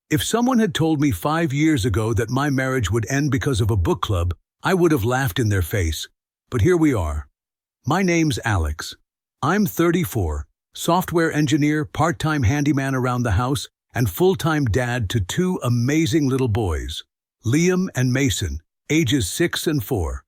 If someone had told me 5 years ago that my marriage would end because of a book club, I would have laughed in their face. But here we are. My name's Alex. I'm 34, software engineer, part-time handyman around the house, and full-time dad to two amazing little boys, Liam and Mason, ages 6 and 4.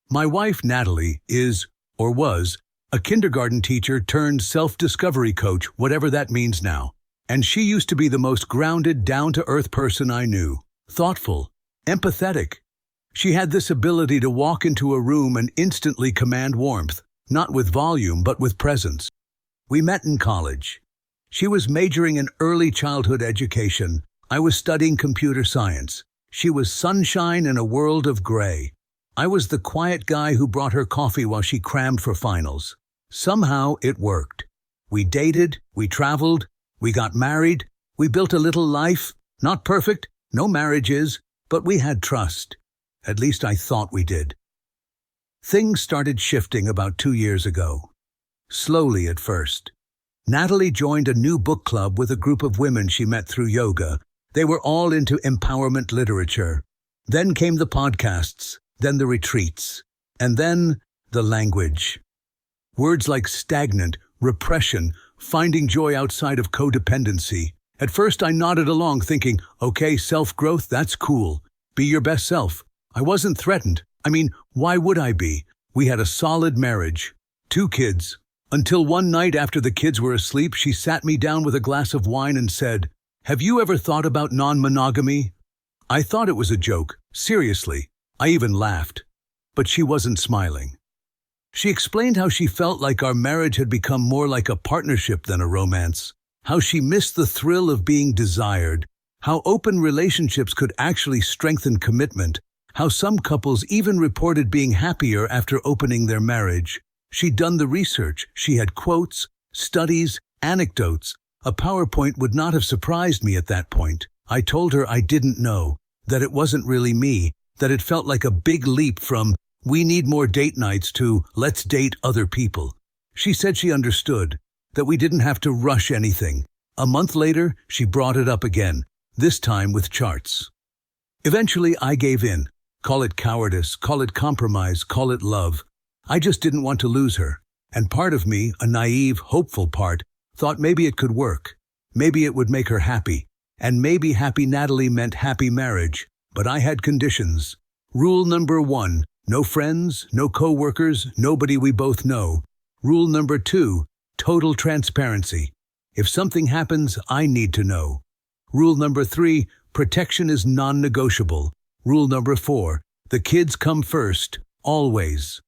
My wife, Natalie, is, or was, a kindergarten teacher turned self-discovery coach, whatever that means now. And she used to be the most grounded, down-to-earth person I knew. Thoughtful, empathetic. She had this ability to walk into a room and instantly command warmth, not with volume but with presence. We met in college. She was majoring in early childhood education. I was studying computer science. She was sunshine in a world of gray. I was the quiet guy who brought her coffee while she crammed for finals. Somehow it worked. We dated, we traveled, we got married, we built a little life. Not perfect, no marriages, but we had trust. At least I thought we did. Things started shifting about 2 years ago. Slowly at first. Natalie joined a new book club with a group of women she met through yoga. They were all into empowerment literature. Then came the podcasts, then the retreats, and then the language. Words like stagnant, repression, finding joy outside of codependency. At first I nodded along thinking, okay, self-growth, that's cool. Be your best self. I wasn't threatened. I mean, why would I be? We had a solid marriage. 2 kids. Until one night after the kids were asleep, she sat me down with a glass of wine and said, "Have you ever thought about non-monogamy?" I thought it was a joke. Seriously. I even laughed. But she wasn't smiling. She explained how she felt like our marriage had become more like a partnership than a romance, how she missed the thrill of being desired, how open relationships could actually strengthen commitment, how some couples even reported being happier after opening their marriage. She'd done the research. She had quotes, studies, anecdotes. A PowerPoint would not have surprised me at that point. I told her I didn't know, that it wasn't really me, that it felt like a big leap from "we need more date nights" to "let's date other people." She said she understood, that we didn't have to rush anything. A month later, she brought it up again, this time with charts. Eventually, I gave in. Call it cowardice, call it compromise, call it love. I just didn't want to lose her. And part of me, a naive, hopeful part, thought maybe it could work. Maybe it would make her happy. And maybe happy Natalie meant happy marriage. But I had conditions. Rule number 1, no friends, no co-workers, nobody we both know. Rule number 2, total transparency. If something happens, I need to know. Rule number 3, protection is non-negotiable. Rule number 4, the kids come first, always.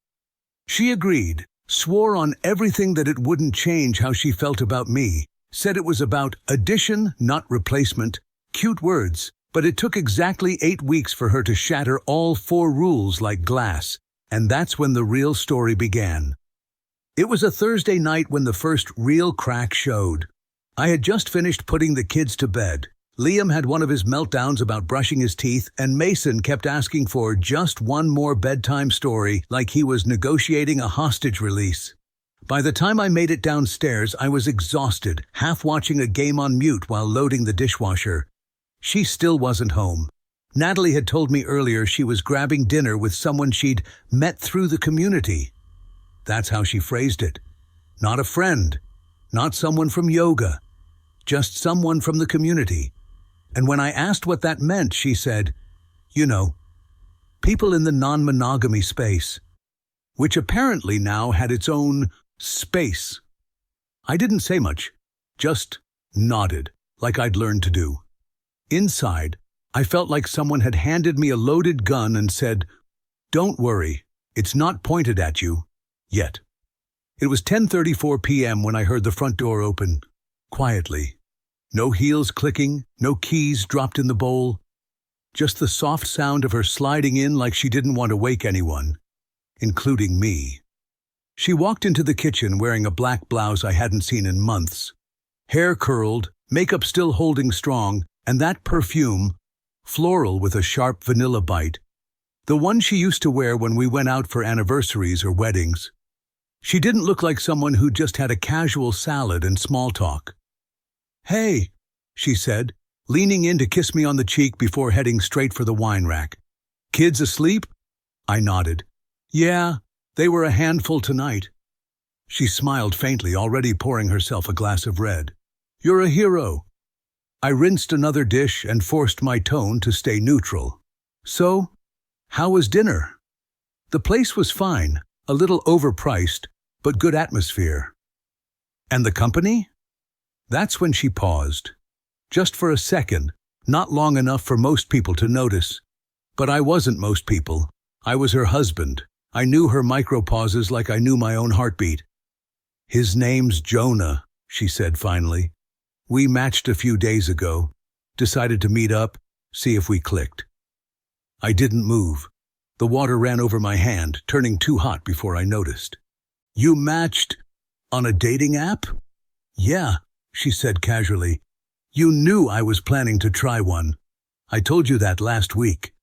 She agreed, swore on everything that it wouldn't change how she felt about me, said it was about addition, not replacement. Cute words, but it took exactly 8 weeks for her to shatter all 4 rules like glass, and that's when the real story began. It was a Thursday night when the first real crack showed. I had just finished putting the kids to bed. Liam had one of his meltdowns about brushing his teeth, and Mason kept asking for just one more bedtime story like he was negotiating a hostage release. By the time I made it downstairs, I was exhausted, half watching a game on mute while loading the dishwasher. She still wasn't home. Natalie had told me earlier she was grabbing dinner with someone she'd met through the community. That's how she phrased it. Not a friend, not someone from yoga, just someone from the community. And when I asked what that meant, she said, "You know, people in the non-monogamy space," which apparently now had its own space. I didn't say much, just nodded, like I'd learned to do. Inside, I felt like someone had handed me a loaded gun and said, "Don't worry, it's not pointed at you, yet." It was 10:34 p.m. when I heard the front door open, quietly. No heels clicking, no keys dropped in the bowl. Just the soft sound of her sliding in like she didn't want to wake anyone, including me. She walked into the kitchen wearing a black blouse I hadn't seen in months. Hair curled, makeup still holding strong, and that perfume, floral with a sharp vanilla bite, the one she used to wear when we went out for anniversaries or weddings. She didn't look like someone who just had a casual salad and small talk. "Hey," she said, leaning in to kiss me on the cheek before heading straight for the wine rack. "Kids asleep?" I nodded. "Yeah, they were a handful tonight." She smiled faintly, already pouring herself a glass of red. "You're a hero." I rinsed another dish and forced my tone to stay neutral. "So, how was dinner?" "The place was fine, a little overpriced, but good atmosphere." "And the company?" That's when she paused. Just for a second, not long enough for most people to notice. But I wasn't most people. I was her husband. I knew her micro-pauses like I knew my own heartbeat. "His name's Jonah," she said finally. "We matched a few days ago. Decided to meet up, see if we clicked." I didn't move. The water ran over my hand, turning too hot before I noticed. "You matched on a dating app?" "Yeah," she said casually. "You knew I was planning to try one. I told you that last week."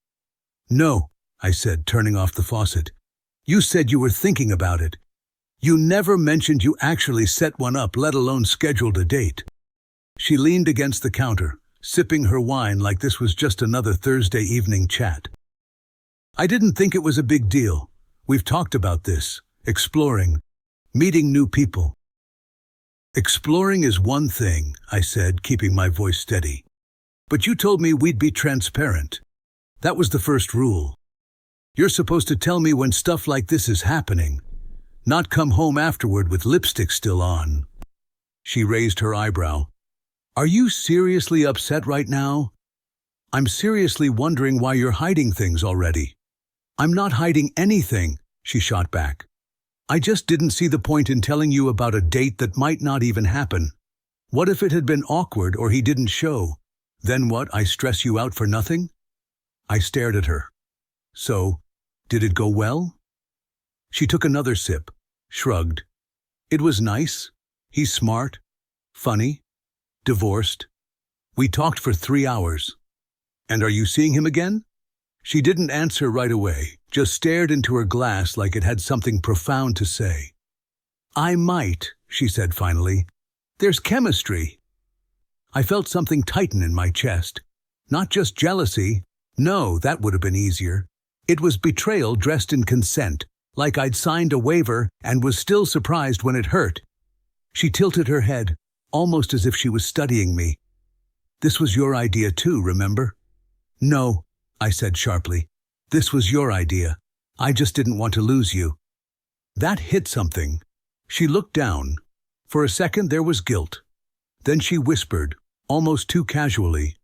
"No," I said, turning off the faucet. "You said you were thinking about it. You never mentioned you actually set one up, let alone scheduled a date." She leaned against the counter, sipping her wine like this was just another Thursday evening chat. "I didn't think it was a big deal. We've talked about this, exploring, meeting new people." "Exploring is one thing," I said, keeping my voice steady. "But you told me we'd be transparent. That was the first rule. You're supposed to tell me when stuff like this is happening, not come home afterward with lipstick still on." She raised her eyebrow. "Are you seriously upset right now?" "I'm seriously wondering why you're hiding things already." "I'm not hiding anything," she shot back. "I just didn't see the point in telling you about a date that might not even happen. What if it had been awkward or he didn't show? Then what, I stress you out for nothing?" I stared at her. "So, did it go well?" She took another sip, shrugged. "It was nice. He's smart, funny, divorced. We talked for 3 hours. And are you seeing him again?" She didn't answer right away, just stared into her glass like it had something profound to say. "I might," she said finally. "There's chemistry." I felt something tighten in my chest. Not just jealousy. No, that would have been easier. It was betrayal dressed in consent, like I'd signed a waiver and was still surprised when it hurt. She tilted her head, almost as if she was studying me. "This was your idea too, remember?" "No," I said sharply. "This was your idea. I just didn't want to lose you." That hit something. She looked down. For a second there was guilt. Then she whispered, almost too casually,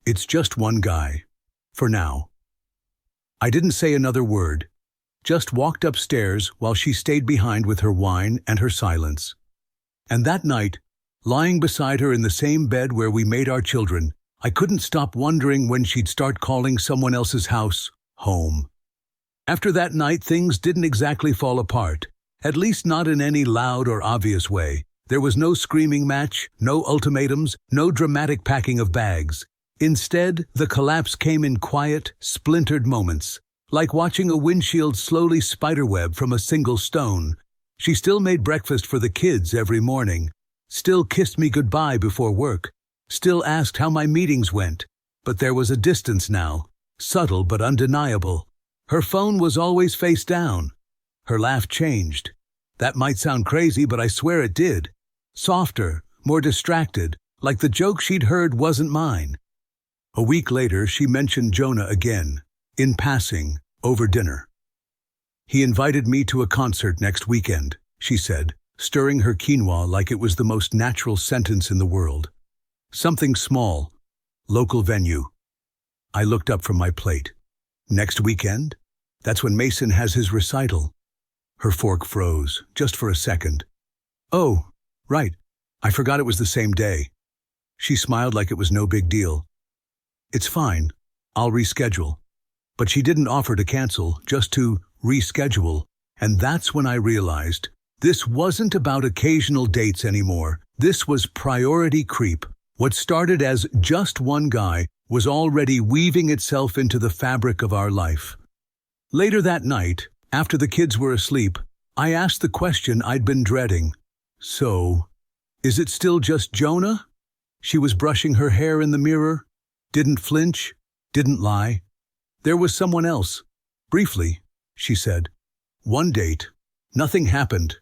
"It's just one guy. For now." I didn't say another word, just walked upstairs while she stayed behind with her wine and her silence. And that night, lying beside her in the same bed where we made our children, I couldn't stop wondering when she'd start calling someone else's house home. After that night, things didn't exactly fall apart, at least not in any loud or obvious way. There was no screaming match, no ultimatums, no dramatic packing of bags. Instead, the collapse came in quiet, splintered moments, like watching a windshield slowly spiderweb from a single stone. She still made breakfast for the kids every morning, still kissed me goodbye before work, still asked how my meetings went, but there was a distance now, subtle but undeniable. Her phone was always face down. Her laugh changed. That might sound crazy, but I swear it did. Softer, more distracted, like the joke she'd heard wasn't mine. A week later, she mentioned Jonah again, in passing, over dinner. "He invited me to a concert next weekend," she said, stirring her quinoa like it was the most natural sentence in the world. "Something small, local venue." I looked up from my plate. "Next weekend? That's when Mason has his recital." Her fork froze, just for a second. "Oh, right. I forgot it was the same day." She smiled like it was no big deal. "It's fine. I'll reschedule." But she didn't offer to cancel, just to reschedule. And that's when I realized this wasn't about occasional dates anymore. This was priority creep. What started as just one guy was already weaving itself into the fabric of our life. Later that night, after the kids were asleep, I asked the question I'd been dreading. "So, is it still just Jonah?" She was brushing her hair in the mirror, didn't flinch, didn't lie. There was someone else. Briefly, she said. One date. Nothing happened.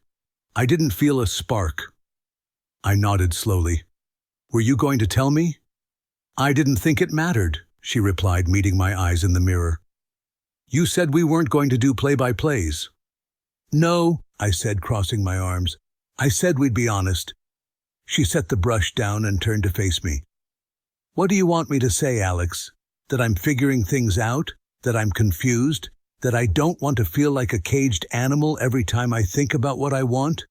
I didn't feel a spark. I nodded slowly. Were you going to tell me? I didn't think it mattered, she replied, meeting my eyes in the mirror. You said we weren't going to do play-by-plays. No, I said, crossing my arms. I said we'd be honest. She set the brush down and turned to face me. What do you want me to say, Alex? That I'm figuring things out? That I'm confused? That I don't want to feel like a caged animal every time I think about what I want?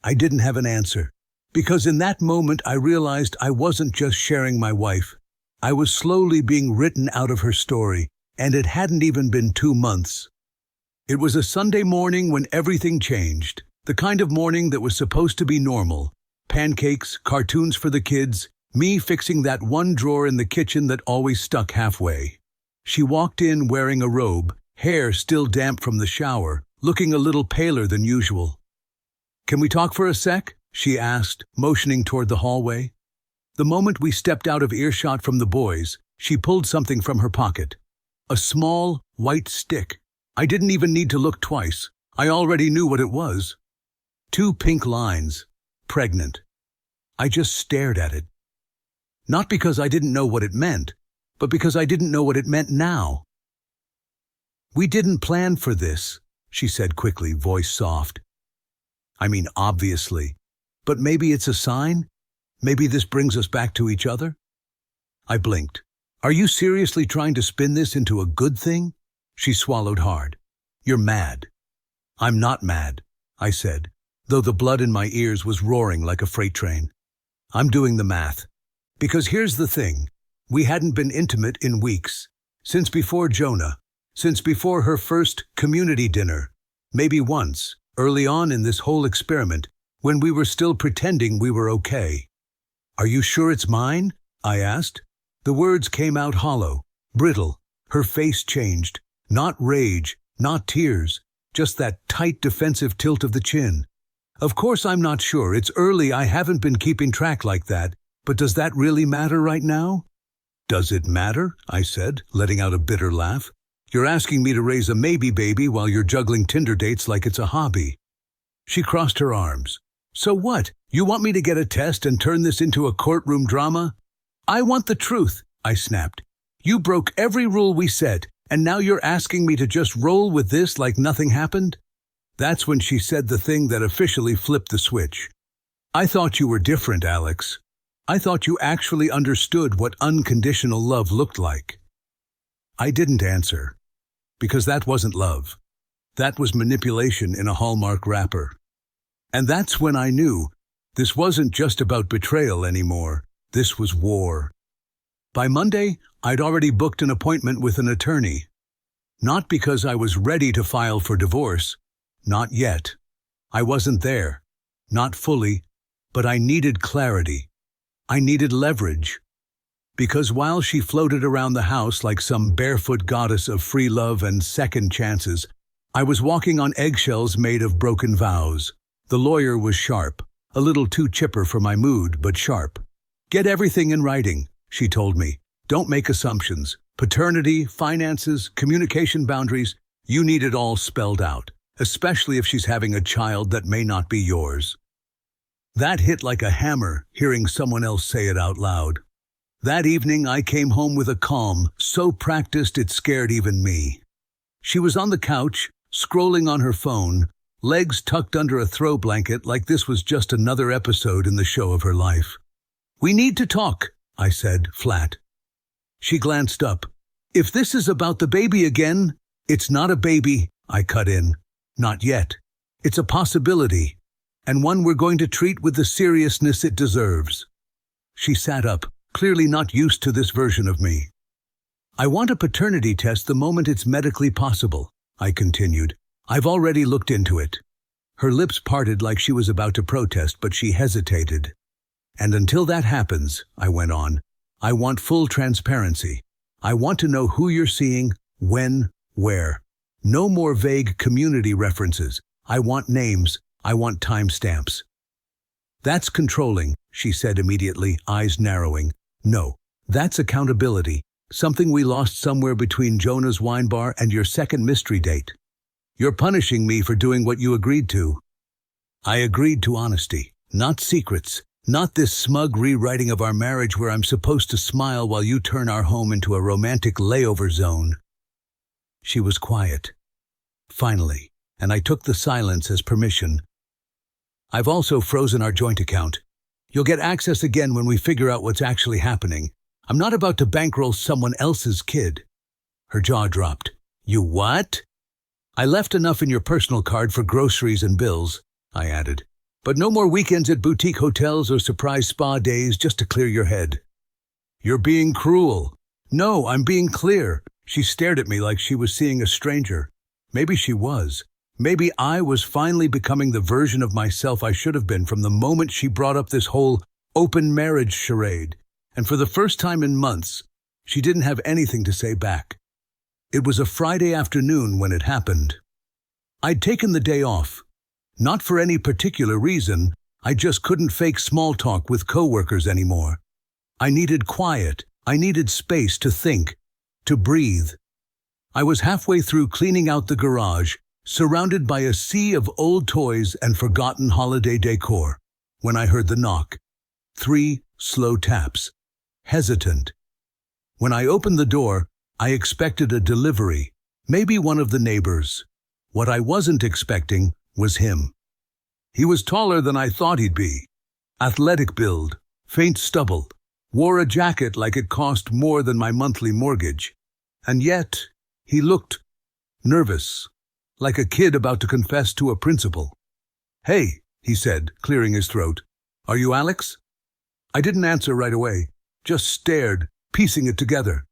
I didn't have an answer, because in that moment I realized I wasn't just sharing my wife. I was slowly being written out of her story, and it hadn't even been 2 months. It was a Sunday morning when everything changed, the kind of morning that was supposed to be normal. Pancakes, cartoons for the kids, me fixing that one drawer in the kitchen that always stuck halfway. She walked in wearing a robe, hair still damp from the shower, looking a little paler than usual. Can we talk for a sec? She asked, motioning toward the hallway. The moment we stepped out of earshot from the boys, she pulled something from her pocket. A small, white stick. I didn't even need to look twice. I already knew what it was. 2 pink lines. Pregnant. I just stared at it. Not because I didn't know what it meant, but because I didn't know what it meant now. We didn't plan for this, she said quickly, voice soft. I mean, obviously. But maybe it's a sign? Maybe this brings us back to each other? I blinked. Are you seriously trying to spin this into a good thing? She swallowed hard. You're mad. I'm not mad, I said, though the blood in my ears was roaring like a freight train. I'm doing the math. Because here's the thing. We hadn't been intimate in weeks. Since before Jonah. Since before her first community dinner. Maybe once, early on in this whole experiment, when we were still pretending we were okay. Are you sure it's mine? I asked. The words came out hollow, brittle. Her face changed. Not rage, not tears, just that tight defensive tilt of the chin. Of course I'm not sure. It's early. I haven't been keeping track like that. But does that really matter right now? Does it matter? I said, letting out a bitter laugh. You're asking me to raise a maybe baby while you're juggling Tinder dates like it's a hobby. She crossed her arms. So what? You want me to get a test and turn this into a courtroom drama? I want the truth, I snapped. You broke every rule we set, and now you're asking me to just roll with this like nothing happened? That's when she said the thing that officially flipped the switch. I thought you were different, Alex. I thought you actually understood what unconditional love looked like. I didn't answer, because that wasn't love. That was manipulation in a Hallmark wrapper. And that's when I knew this wasn't just about betrayal anymore. This was war. By Monday, I'd already booked an appointment with an attorney. Not because I was ready to file for divorce. Not yet. I wasn't there. Not fully. But I needed clarity. I needed leverage. Because while she floated around the house like some barefoot goddess of free love and second chances, I was walking on eggshells made of broken vows. The lawyer was sharp, a little too chipper for my mood, but sharp. Get everything in writing, she told me. Don't make assumptions. Paternity, finances, communication boundaries, you need it all spelled out, especially if she's having a child that may not be yours. That hit like a hammer, hearing someone else say it out loud. That evening I came home with a calm, so practiced it scared even me. She was on the couch, scrolling on her phone, legs tucked under a throw blanket like this was just another episode in the show of her life. We need to talk, I said, flat. She glanced up. If this is about the baby again, it's not a baby, I cut in. Not yet. It's a possibility, and one we're going to treat with the seriousness it deserves. She sat up, clearly not used to this version of me. I want a paternity test the moment it's medically possible, I continued. I've already looked into it. Her lips parted like she was about to protest, but she hesitated. And until that happens, I went on, I want full transparency. I want to know who you're seeing, when, where. No more vague community references. I want names. I want timestamps. That's controlling, she said immediately, eyes narrowing. No, that's accountability, something we lost somewhere between Jonah's wine bar and your second mystery date. You're punishing me for doing what you agreed to. I agreed to honesty, not secrets, not this smug rewriting of our marriage where I'm supposed to smile while you turn our home into a romantic layover zone. She was quiet. Finally, and I took the silence as permission. I've also frozen our joint account. You'll get access again when we figure out what's actually happening. I'm not about to bankroll someone else's kid. Her jaw dropped. You what? I left enough in your personal card for groceries and bills, I added. But no more weekends at boutique hotels or surprise spa days just to clear your head. You're being cruel. No, I'm being clear. She stared at me like she was seeing a stranger. Maybe she was. Maybe I was finally becoming the version of myself I should have been from the moment she brought up this whole open marriage charade. And for the first time in months, she didn't have anything to say back. It was a Friday afternoon when it happened. I'd taken the day off. Not for any particular reason, I just couldn't fake small talk with coworkers anymore. I needed quiet, I needed space to think, to breathe. I was halfway through cleaning out the garage, surrounded by a sea of old toys and forgotten holiday decor, when I heard the knock. 3 slow taps. Hesitant. When I opened the door, I expected a delivery, maybe one of the neighbors. What I wasn't expecting was him. He was taller than I thought he'd be. Athletic build, faint stubble, wore a jacket like it cost more than my monthly mortgage. And yet, he looked nervous, like a kid about to confess to a principal. Hey, he said, clearing his throat. Are you Alex? I didn't answer right away, just stared, piecing it together.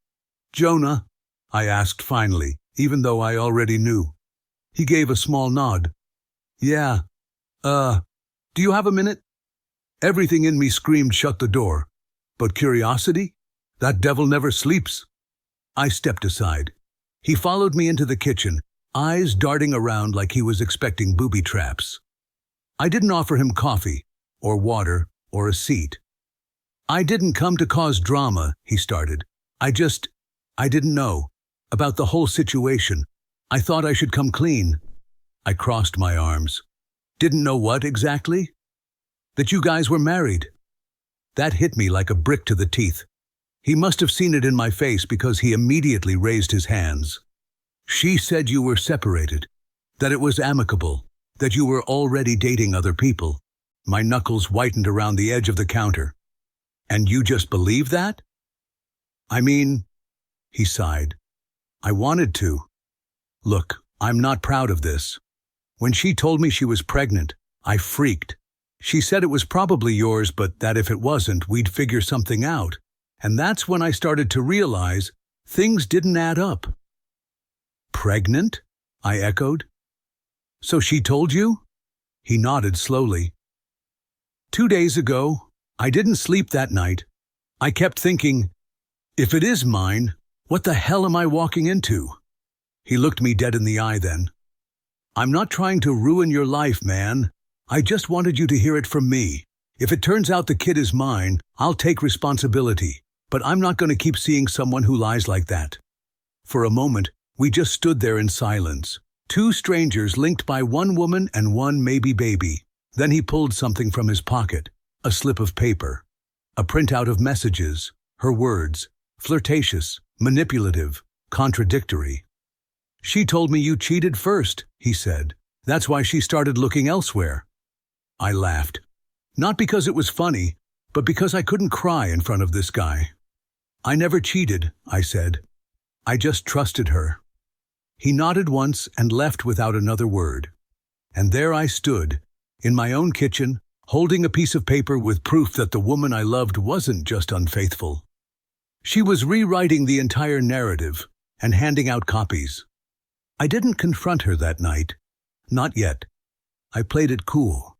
Jonah? I asked finally, even though I already knew. He gave a small nod. Yeah. Do you have a minute? Everything in me screamed shut the door. But curiosity? That devil never sleeps. I stepped aside. He followed me into the kitchen, eyes darting around like he was expecting booby traps. I didn't offer him coffee, or water, or a seat. I didn't come to cause drama, he started. I didn't know. About the whole situation. I thought I should come clean. I crossed my arms. Didn't know what exactly? That you guys were married. That hit me like a brick to the teeth. He must have seen it in my face because he immediately raised his hands. She said you were separated, that it was amicable, that you were already dating other people. My knuckles whitened around the edge of the counter. And you just believe that? I mean, he sighed. I wanted to. Look, I'm not proud of this. When she told me she was pregnant, I freaked. She said it was probably yours, but that if it wasn't, we'd figure something out. And that's when I started to realize things didn't add up. Pregnant? I echoed. So she told you? He nodded slowly. 2 days ago, I didn't sleep that night. I kept thinking, if it is mine, what the hell am I walking into? He looked me dead in the eye then. I'm not trying to ruin your life, man. I just wanted you to hear it from me. If it turns out the kid is mine, I'll take responsibility. But I'm not going to keep seeing someone who lies like that. For a moment, we just stood there in silence. 2 strangers linked by one woman and one maybe baby. Then he pulled something from his pocket. A slip of paper. A printout of messages. Her words. Flirtatious, manipulative, contradictory. She told me you cheated first, he said. That's why she started looking elsewhere. I laughed. Not because it was funny, but because I couldn't cry in front of this guy. I never cheated, I said. I just trusted her. He nodded once and left without another word. And there I stood, in my own kitchen, holding a piece of paper with proof that the woman I loved wasn't just unfaithful. She was rewriting the entire narrative and handing out copies. I didn't confront her that night. Not yet. I played it cool.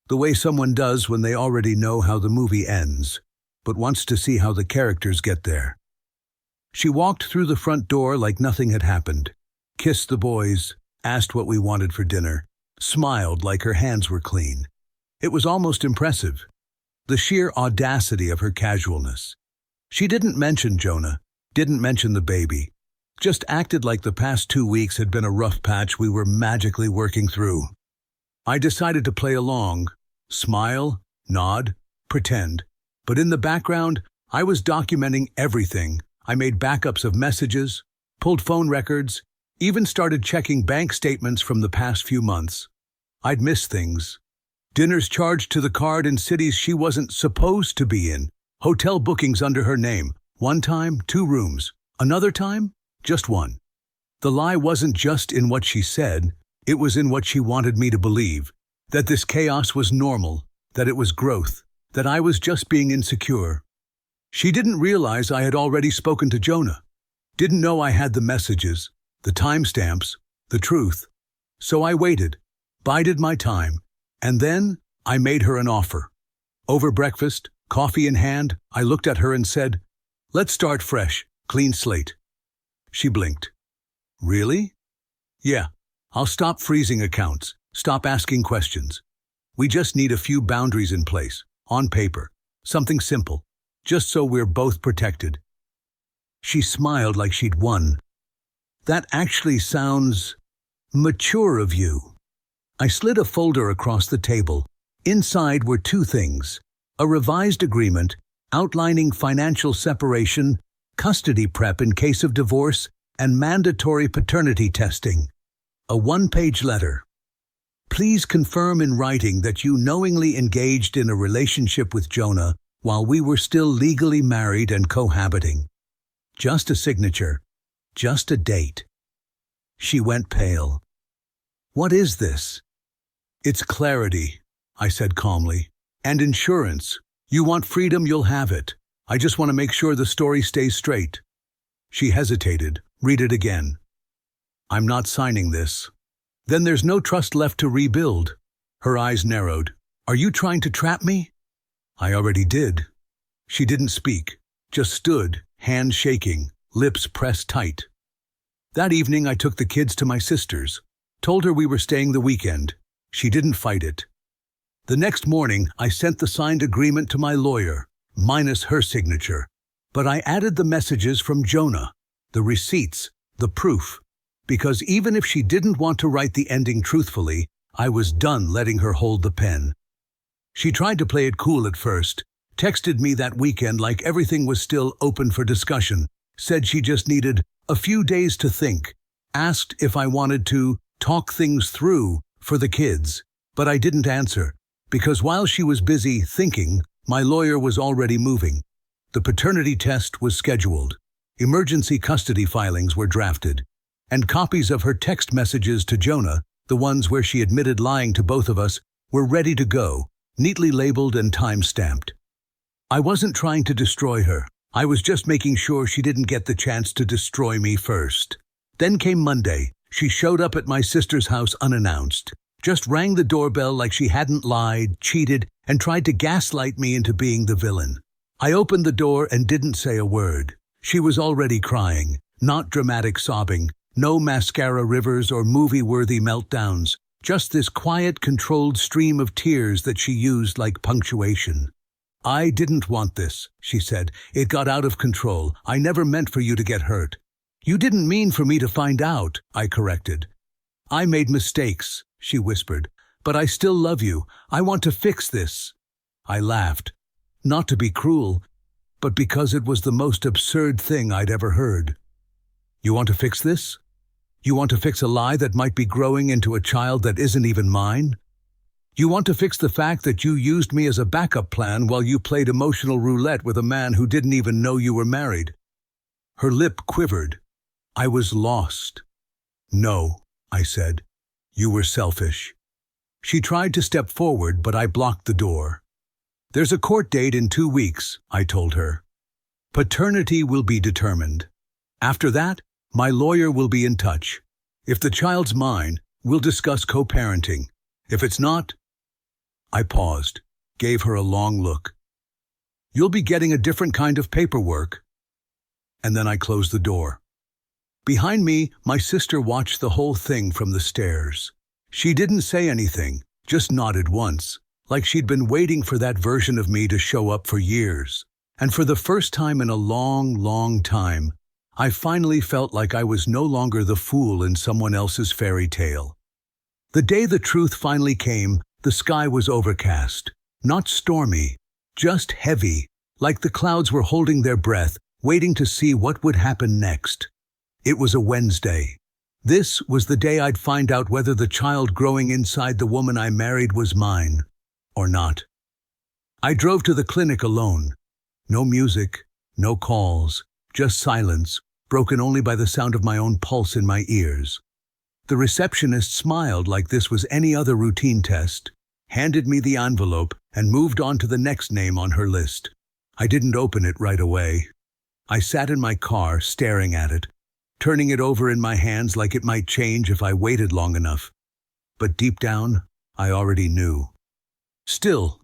The way someone does when they already know how the movie ends, but wants to see how the characters get there. She walked through the front door like nothing had happened, kissed the boys, asked what we wanted for dinner, smiled like her hands were clean. It was almost impressive. The sheer audacity of her casualness. She didn't mention Jonah, didn't mention the baby. Just acted like the past 2 weeks had been a rough patch we were magically working through. I decided to play along, smile, nod, pretend. But in the background, I was documenting everything. I made backups of messages, pulled phone records, even started checking bank statements from the past few months. I'd miss things. Dinners charged to the card in cities she wasn't supposed to be in. Hotel bookings under her name. One time, 2 rooms. Another time, just 1. The lie wasn't just in what she said, it was in what she wanted me to believe. That this chaos was normal, that it was growth, that I was just being insecure. She didn't realize I had already spoken to Jonah. Didn't know I had the messages, the timestamps, the truth. So I waited, bided my time, and then I made her an offer. Over breakfast, coffee in hand, I looked at her and said, "Let's start fresh, clean slate." She blinked. "Really?" "Yeah, I'll stop freezing accounts, stop asking questions. We just need a few boundaries in place, on paper, something simple, just so we're both protected." She smiled like she'd won. "That actually sounds mature of you." I slid a folder across the table. Inside were 2 things: a revised agreement outlining financial separation, custody prep in case of divorce, and mandatory paternity testing. A 1-page letter. "Please confirm in writing that you knowingly engaged in a relationship with Jonah while we were still legally married and cohabiting." Just a signature. Just a date. She went pale. "What is this?" "It's clarity," I said calmly. "And insurance. You want freedom, you'll have it. I just want to make sure the story stays straight." She hesitated. "Read it again." "I'm not signing this." "Then there's no trust left to rebuild." Her eyes narrowed. "Are you trying to trap me?" "I already did." She didn't speak, just stood, hands shaking, lips pressed tight. That evening I took the kids to my sister's, told her we were staying the weekend. She didn't fight it. The next morning I sent the signed agreement to my lawyer, minus her signature. But I added the messages from Jonah, the receipts, the proof, because even if she didn't want to write the ending truthfully, I was done letting her hold the pen. She tried to play it cool at first, texted me that weekend like everything was still open for discussion, said she just needed a few days to think, asked if I wanted to talk things through for the kids, but I didn't answer, because while she was busy thinking, my lawyer was already moving. The paternity test was scheduled, emergency custody filings were drafted, and copies of her text messages to Jonah, the ones where she admitted lying to both of us, were ready to go, neatly labeled and time-stamped. I wasn't trying to destroy her. I was just making sure she didn't get the chance to destroy me first. Then came Monday. She showed up at my sister's house unannounced, just rang the doorbell like she hadn't lied, cheated, and tried to gaslight me into being the villain. I opened the door and didn't say a word. She was already crying, not dramatic sobbing, no mascara rivers or movie-worthy meltdowns, just this quiet, controlled stream of tears that she used like punctuation. "I didn't want this," she said. "It got out of control. I never meant for you to get hurt." "You didn't mean for me to find out," I corrected. "I made mistakes," she whispered, "but I still love you. I want to fix this." I laughed, not to be cruel, but because it was the most absurd thing I'd ever heard. "You want to fix this? You want to fix a lie that might be growing into a child that isn't even mine? You want to fix the fact that you used me as a backup plan while you played emotional roulette with a man who didn't even know you were married?" Her lip quivered. I was lost. "No," I said. "You were selfish." She tried to step forward, but I blocked the door. "There's a court date in 2 weeks," I told her. "Paternity will be determined. After that, my lawyer will be in touch. If the child's mine, we'll discuss co-parenting. If it's not—" I paused, gave her a long look. "You'll be getting a different kind of paperwork." And then I closed the door. Behind me, my sister watched the whole thing from the stairs. She didn't say anything, just nodded once, like she'd been waiting for that version of me to show up for years. And for the first time in a long, long time, I finally felt like I was no longer the fool in someone else's fairy tale. The day the truth finally came, the sky was overcast. Not stormy, just heavy, like the clouds were holding their breath, waiting to see what would happen next. It was a Wednesday. This was the day I'd find out whether the child growing inside the woman I married was mine or not. I drove to the clinic alone. No music, no calls, just silence, broken only by the sound of my own pulse in my ears. The receptionist smiled like this was any other routine test, handed me the envelope, and moved on to the next name on her list. I didn't open it right away. I sat in my car, staring at it, turning it over in my hands like it might change if I waited long enough. But deep down, I already knew. Still,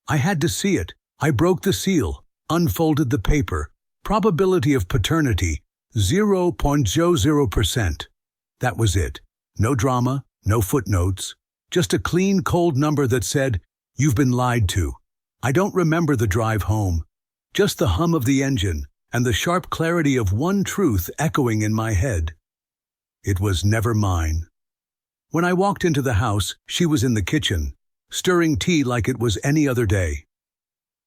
I had to see it. I broke the seal, unfolded the paper. Probability of paternity, 0.00%. That was it. No drama, no footnotes. Just a clean, cold number that said, "You've been lied to." I don't remember the drive home. Just the hum of the engine and the sharp clarity of one truth echoing in my head. It was never mine. When I walked into the house, she was in the kitchen, stirring tea like it was any other day.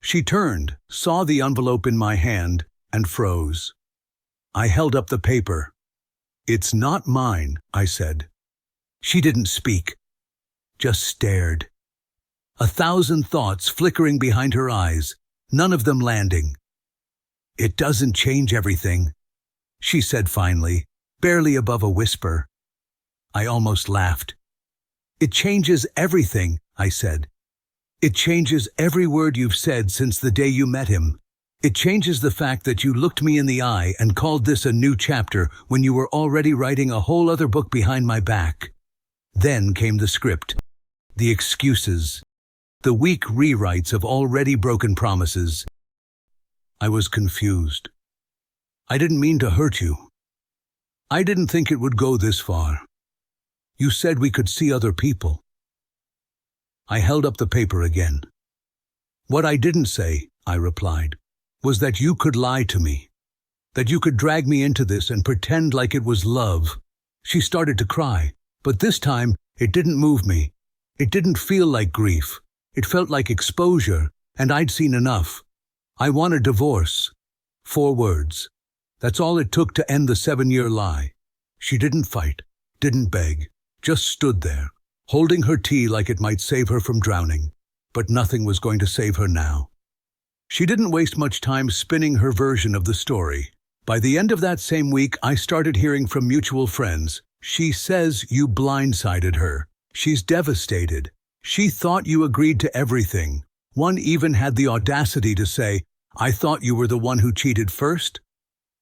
She turned, saw the envelope in my hand, and froze. I held up the paper. "It's not mine," I said. She didn't speak, just stared. 1,000 thoughts flickering behind her eyes, none of them landing. "It doesn't change everything," she said finally, barely above a whisper. I almost laughed. "It changes everything," I said. "It changes every word you've said since the day you met him. It changes the fact that you looked me in the eye and called this a new chapter when you were already writing a whole other book behind my back." Then came the script, the excuses, the weak rewrites of already broken promises. I was confused. "I didn't mean to hurt you. I didn't think it would go this far. You said we could see other people." I held up the paper again. "What I didn't say," I replied, "was that you could lie to me, that you could drag me into this and pretend like it was love." She started to cry, but this time it didn't move me. It didn't feel like grief. It felt like exposure, and I'd seen enough. I want a divorce. 4 words. That's all it took to end the 7-year lie. She didn't fight, didn't beg, just stood there, holding her tea like it might save her from drowning. But nothing was going to save her now. She didn't waste much time spinning her version of the story. By the end of that same week, I started hearing from mutual friends. "She says you blindsided her. She's devastated. She thought you agreed to everything." One even had the audacity to say, "I thought you were the one who cheated first."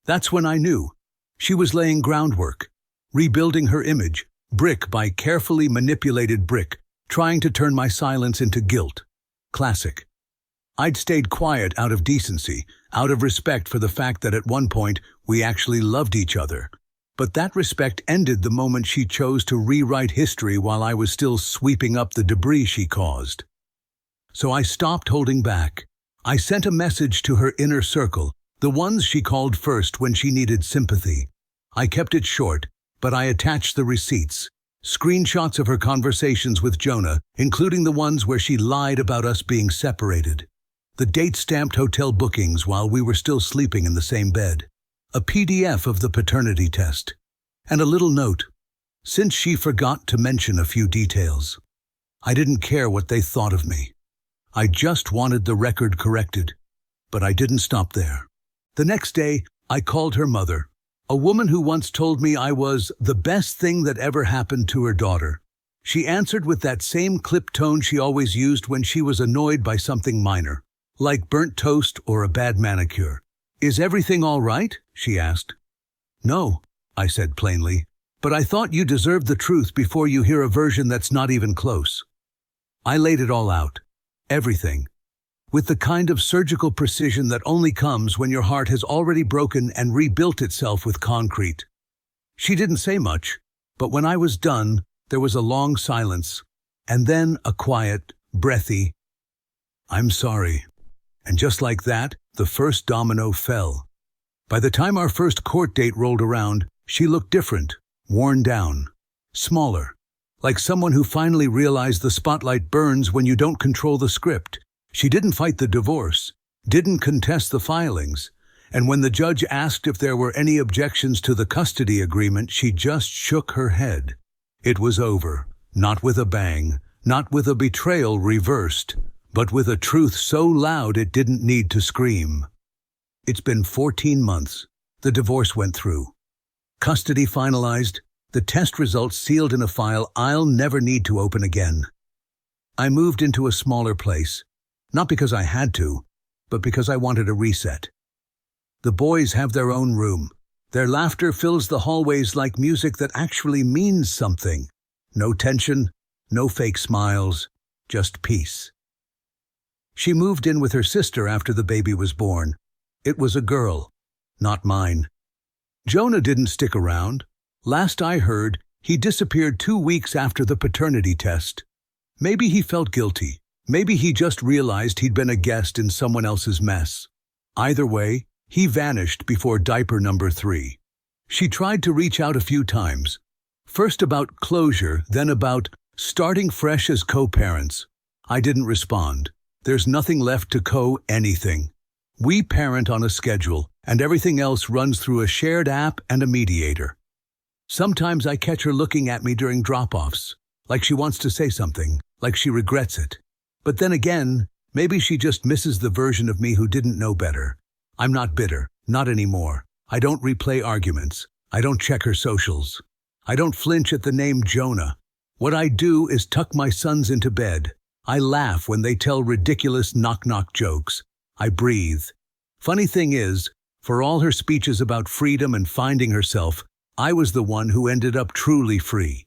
That's when I knew. She was laying groundwork, rebuilding her image, brick by carefully manipulated brick, trying to turn my silence into guilt. Classic. I'd stayed quiet out of decency, out of respect for the fact that at one point we actually loved each other. But that respect ended the moment she chose to rewrite history while I was still sweeping up the debris she caused. So I stopped holding back. I sent a message to her inner circle, the ones she called first when she needed sympathy. I kept it short, but I attached the receipts, screenshots of her conversations with Jonah, including the ones where she lied about us being separated. The date-stamped hotel bookings while we were still sleeping in the same bed. A PDF of the paternity test. And a little note, since she forgot to mention a few details. I didn't care what they thought of me. I just wanted the record corrected. But I didn't stop there. The next day, I called her mother, a woman who once told me I was the best thing that ever happened to her daughter. She answered with that same clipped tone she always used when she was annoyed by something minor, like burnt toast or a bad manicure. "Is everything all right?" she asked. "No," I said plainly, "but I thought you deserved the truth before you hear a version that's not even close." I laid it all out. Everything. With the kind of surgical precision that only comes when your heart has already broken and rebuilt itself with concrete. She didn't say much, but when I was done, there was a long silence, and then a quiet, breathy, "I'm sorry." And just like that, the first domino fell. By the time our first court date rolled around, she looked different, worn down, smaller, like someone who finally realized the spotlight burns when you don't control the script. She didn't fight the divorce, didn't contest the filings, and when the judge asked if there were any objections to the custody agreement, she just shook her head. It was over, not with a bang, not with a betrayal reversed, but with a truth so loud it didn't need to scream. It's been 14 months. The divorce went through. Custody finalized, the test results sealed in a file I'll never need to open again. I moved into a smaller place, not because I had to, but because I wanted a reset. The boys have their own room. Their laughter fills the hallways like music that actually means something. No tension, no fake smiles, just peace. She moved in with her sister after the baby was born. It was a girl, not mine. Jonah didn't stick around. Last I heard, he disappeared 2 weeks after the paternity test. Maybe he felt guilty. Maybe he just realized he'd been a guest in someone else's mess. Either way, he vanished before diaper number 3. She tried to reach out a few times. First about closure, then about starting fresh as co-parents. I didn't respond. There's nothing left to co-anything. We parent on a schedule, and everything else runs through a shared app and a mediator. Sometimes I catch her looking at me during drop-offs, like she wants to say something, like she regrets it. But then again, maybe she just misses the version of me who didn't know better. I'm not bitter, not anymore. I don't replay arguments. I don't check her socials. I don't flinch at the name Jonah. What I do is tuck my sons into bed. I laugh when they tell ridiculous knock-knock jokes. I breathe. Funny thing is, for all her speeches about freedom and finding herself, I was the one who ended up truly free.